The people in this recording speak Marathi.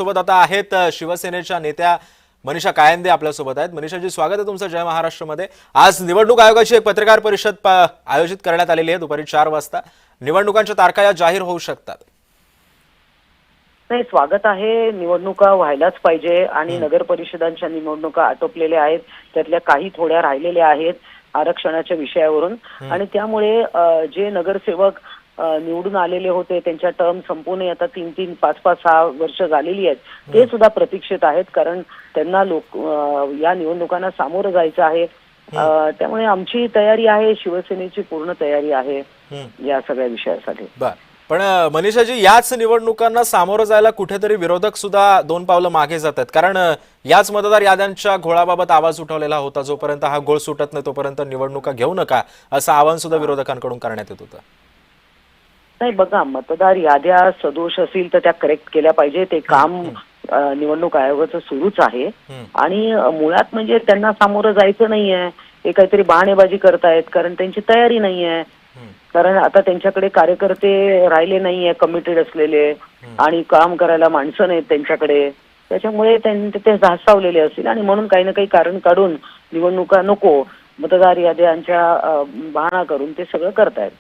सोबत आता आहेत शिवसेनेच्या नेत्या मनीषा कायंदे आपल्या सोबत आहेत। मनीषाजी, स्वागत आहे तुमचं जय महाराष्ट्र मध्ये। आज निवडणूक आयोगाची एक पत्रकार परिषद आयोजित करण्यात आलेली आहे दुपारी 4 वाजता। निवडणुकांच्या तारखा या जाहीर होऊ शकतात। नाही, स्वागत आहे। निवडणुका व्हायलाच पाहिजे आणि नगर परिषदांच्या निवडणुका आटोपलेल्या आहेत, त्यातल्या काही थोड्या राहिलेल्या आहेत आरक्षणाच्या विषयावरून। आणि त्यामुळे जे नगरसेवक निवडून आलेले होते त्यांच्या टर्म संपून आता 3-3, 5-5, 6 वर्ष झालेली आहेत, ते सुद्धा प्रतीक्षेत आहेत, कारण त्यांना या निवडणुकांना सामोरं जायचं आहे। त्यामुळे आमची तयारी आहे, शिवसेनेची पूर्ण तयारी आहे या सगळ्या विषयासाठी। पण मनीषाजी, याच निवडणुकांना सामोरं जायला कुठेतरी विरोधक सुद्धा 2 पावलं मागे जातात, कारण याच मतदार याद्यांच्या घोळाबाबत आवाज उठवलेला होता। जोपर्यंत हा घोळ सुटत नाही तोपर्यंत निवडणुका घेऊ नका असं आवाहन सुद्धा विरोधकांकडून करण्यात येत होतं। नाही, बघा, मतदार याद्या सदोष असतील तर त्या करेक्ट केल्या पाहिजे। ते काम निवडणूक आयोगाचं सुरूच आहे आणि मुळात म्हणजे त्यांना सामोरं जायचं नाहीये। ते काहीतरी बहाणेबाजी करतायत, कारण त्यांची तयारी नाहीये। कारण आता त्यांच्याकडे कार्यकर्ते राहिले नाहीये कमिटेड असलेले, आणि काम करायला माणसं नाहीत त्यांच्याकडे। त्याच्यामुळे ते धासावलेले असतील आणि म्हणून काही ना काही कारण काढून निवडणुका नको, मतदार याद्यांच्या बहाणा करून ते सगळं करतायत।